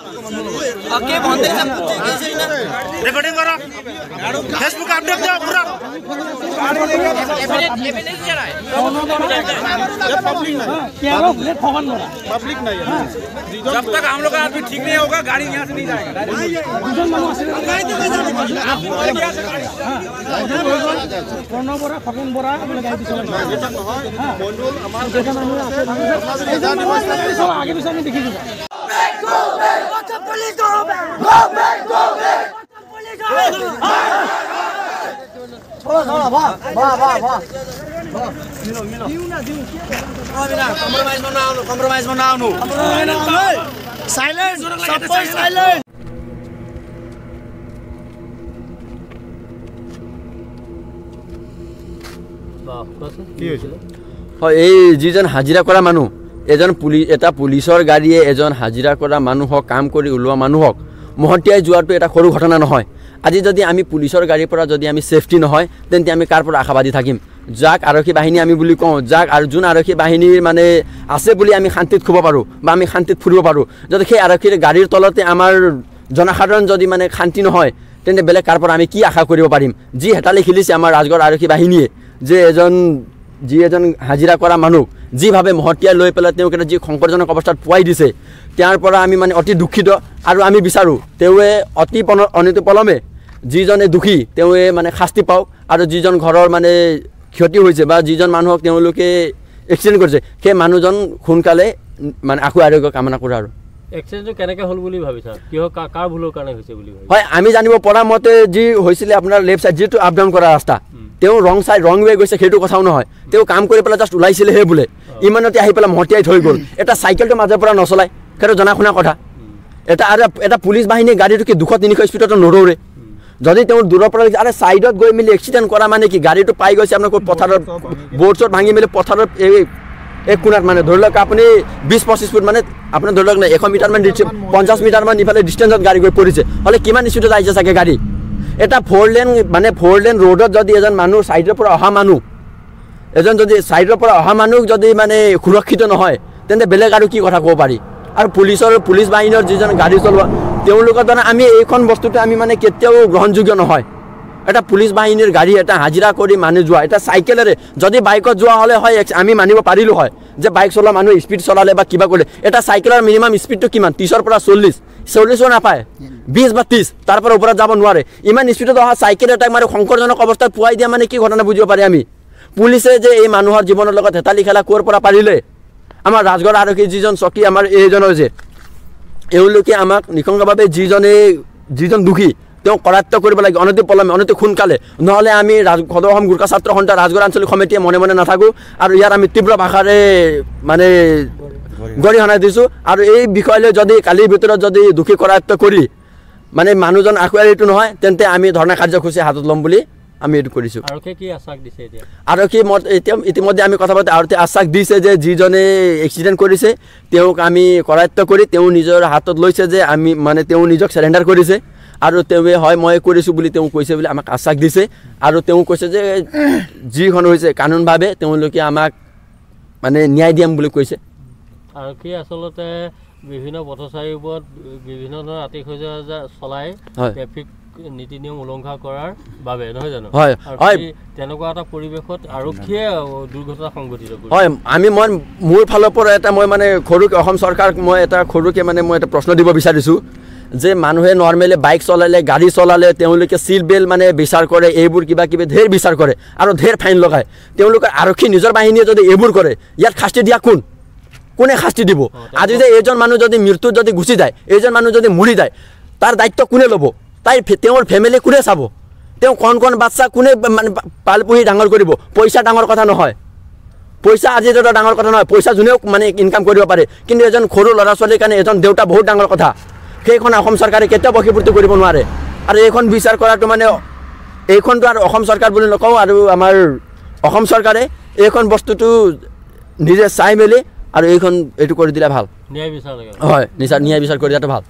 okay भन्दै छ recording गर फेसबुक अपडेट दियो पूरा एविडेंस जरा है पब्लिक नहीं है जब तक हम लोग का आदमी ठीक नहीं होगा गाड़ी यहाँ से नहीं जाएगा compromise mana anu silence support silence এই যিজন হাজিৰা কৰা মানুহ এজন এটা পুলিচৰ গাড়ীয়ে এজন হাজিৰা কৰা মানুহক কাম কৰি উলোৱা মানুহক মহতিয়াই যোৱাটো এটা সৰু ঘটনা নহয় আজি যদি আমি পুলিচৰ গাড়ীৰ পৰা যদি আমি সেফটি নহয় তেন্তে আমি কাৰ পৰা আশাবাদী থাকিম যাক আৰক্ষী বাহিনী আমি বুলি কওঁ যাক আৰু যোন আৰক্ষী বাহিনীৰ মানে আছে বুলি আমি শান্তিত খুব পাৰো বা আমি শান্তিত ফুৰিব পাৰো যদি সেই আৰক্ষীৰ গাড়ীৰ তলতে আমাৰ জনসাধাৰণ যদি মানে শান্তি নহয় তেন্তে বেলেগ কাৰ পৰা আমি কি আশা কৰিব পাৰিম যি হেতালি খেলিছে আমাৰ ৰাজগড় আৰক্ষী বাহিনীয়ে যে এজন হাজিৰা কৰা মানুহ যিভাৱে মহতিয়াই লৈ পেলাই তেওঁক এটা যি সংকটজনক অৱস্থাত পোৱাই দিছে তেওঁৰ পৰা আমি মানে অতি দুখিত আৰু আমি বিচাৰো তেওঁৱে অতি অনিতপলমে যিজনে দুখী তেওঁৱে মানে শাস্তি পাওক আৰু যিজন ঘৰৰ মানে ক্ষতি হৈছে বা যিজন মানুহক তেওঁলোকে এক্সিডেণ্ট কৰিছে সেই মানুহজন সোনকালে মানে আকু আৰোগ্য কামনা কৰে আৰু এক্সিডেণ্টটো কেনেকৈ হ'ল বুলি ভাবিছা কিয় কাৰ ভুলৰ কাৰণে হৈছে বুলি ভাবিছা হয় আমি জানিব পৰা মতে যি হৈছিলে আপোনাৰ লেফ্ট সাইড যেটো আপ ডাউন কৰা ৰাস্তা তেওঁ ৰং সাইড ৰং ৱে গৈছে সেইটো কথাও নহয় তেওঁ কাম কৰি পেলাই জাস্ট ওলাইছিলে হে বোলে ইমানতে আহি পেলাই মহতিয়াই থৈ গ'ল এটা সাইকেলটো মাজৰ পৰা নচলায় সেইটো জনা শুনা কথা এটা পুলিচ বাহিনী গাড়ীটো কি 200-300 স্পীডত নদৌৰে যদি তেওঁ দূৰৰ পৰা আৰে সাইডত গৈ মিলি এক্সিডেণ্ট কৰা মানে কি গাড়ীটো পাই গৈছে আপোনাৰ পথাৰত বোৰ্ডছত ভাঙি মিলি পথাৰত এক কোণাত মানে ধৰি লওক আপুনি 20-25 ফুট মানে আপোনাৰ ধৰি লওক 100 মিটাৰ মান 50 মিটাৰ মান ইফালে ডিষ্টেঞ্চত গাড়ী গৈ পৰিছে হলে কিমান স্পীডত আহিছে চাগে গাড়ী এটা 4 লেন ৰোডত যদি এজন মানুহ সাইডৰ পৰা অহা মানুহ যদি সাইডৰ পৰা অহা মানুহ যদি মানে সুৰক্ষিত নহয় তেন্তে বেলেগ আৰু কি কথা ক'ব পাৰি আৰু পুলিচ বাহিনীৰ যিজন গাড়ী চলোৱা তেওঁলোকৰ দ্বাৰা আমি এইখন বস্তুটো আমি মানে কেতিয়াও গ্ৰহণযোগ্য নহয় এটা পুলিচ বাহিনীৰ গাড়ী এটা হাজিৰা কৰি মানুহ যোৱা এটা সাইকেলেৰে যদি বাইকত যোৱা হলে হয় আমি মানিব পাৰিলো হয় যে বাইক চলোৱা মানুহ স্পীড চলালে বা কিবা কৰিলে এটা সাইকেলৰ মিনিমাম স্পীডটো কিমান 30 পৰা 40 নাপায় 20 বা 30 তাৰ পৰা ওপৰত যাব নোৱাৰে ইমান স্পীডত অহা সাইকেল এটা মানে সংকটজনক অৱস্থাত পুৱাই দিয়া মানে কি ঘটনা বুজিব পাৰি আমি পুলিচে যে এই মানুহৰ জীৱনৰ লগত হেতালি খেলা কোৰ পৰা পাৰিলে আমাৰ ৰাজগড় আৰক্ষী যিজন চকী আমাৰ এইজনৰ যে এওঁলোকে আমাক নিকংগভাৱে যিজন দুখী তেওঁ কৰাত্য কৰিব লাগে অনতি সোনকালে নহলে আমি সদৌ অসম গোৰ্খা ছাত্ৰ সন্থা ৰাজগড় আঞ্চলিক সমিতিয়ে মনে নাথাকো আৰু ইয়াৰ আমি তীব্ৰ ভাষাৰে মানে গৰিহণা দিছো আৰু এই বিষয়লৈ যদি কালিৰ ভিতৰত যদি দুখী কৰাত্য কৰি মানে মানুহজন আখুৱাই এইটো নহয় তেন্তে আমি ধৰ্ণা কাৰ্যসূচী হাতত ল'ম বুলি আমি এইটো কৰিছো আৰক্ষী কি আশ্বাস দিছে এতিয়া আৰক্ষী ইতিমধ্যে আমি কথা পাতি আৰক্ষী আশ্বাস দিছে যে যিজনে এক্সিডেণ্ট কৰিছে তেওঁক আমি কৰাত্য কৰি তেওঁ নিজৰ হাতত লৈছে যে আমি মানে তেওঁ নিজক সাৰেণ্ডাৰ কৰিছে আৰু তেওঁৱে হয় মই কৰিছো বুলি তেওঁ কৈছে বুলি আমাক আশ্বাস দিছে আৰু তেওঁ কৈছে যে যিখন হৈছে কানুনভাৱে তেওঁলোকে আমাক মানে ন্যায় দিয়াম বুলি কৈছে আৰক্ষী আচলতে বিভিন্ন পথচাৰীৰ ওপৰত বিভিন্ন ধৰণৰ আতিশয্য চলাই ট্ৰেফিক নীতি নিয়ম উলংঘা কৰাৰ বাবে নহয় জানো হয় তেনেকুৱা এটা পৰিৱেশত আৰক্ষীয়ে দুৰ্ঘটনা সংঘটিত কৰিছে হয় আমি মোৰ ফালৰ পৰা এটা মই মানে খৰুকে অসম চৰকাৰক মই এটা খৰুকে মানে মই এটা প্ৰশ্ন দিব বিচাৰিছো যে মানুহে নৰ্মেলি বাইক চলালে গাড়ী চলালে তেওঁলোকে সিট বেল্ট মানে বিচাৰ কৰে এইবোৰ কিবা কিবি ধেৰ বিচাৰ কৰে আৰু ধেৰ ফাইন লগায় তেওঁলোকৰ আৰক্ষী নিজৰ বাহিনীয়ে যদি এইবোৰ কৰে ইয়াত শাস্তি দিয়া কোনে শাস্তি দিব আজি যে এজন মানুহ যদি মৃত্যুত যদি গুচি যায় এজন মানুহ যদি মৰি যায় তাৰ দায়িত্ব কোনে ল'ব তেওঁৰ ফেমিলি কোনে চাব তেওঁ কোন বাচ্চা কোনে মানে পাল পুহি ডাঙৰ কৰিব পইচা ডাঙৰ কথা নহয় পইচা আজি এটা ডাঙৰ কথা নহয় পইচা যোনেও মানে ইনকাম কৰিব পাৰে কিন্তু এজন সৰু ল'ৰা ছোৱালীৰ কাৰণে এজন দেউতা বহুত ডাঙৰ কথা সেইখন অসম চৰকাৰে কেতিয়াও বশীভূত কৰিব নোৱাৰে আৰু এইখন বিচাৰ কৰাটো মানে এইখনটো আৰু অসম চৰকাৰ বুলি নকওঁ আৰু আমাৰ অসম চৰকাৰে এইখন বস্তুটো নিজে চাই মেলি আৰু এইখন এইটো কৰি দিলে ভাল ন্যায় বিচাৰ লাগে হয় ন্যায় বিচাৰ কৰি দিয়াটো ভাল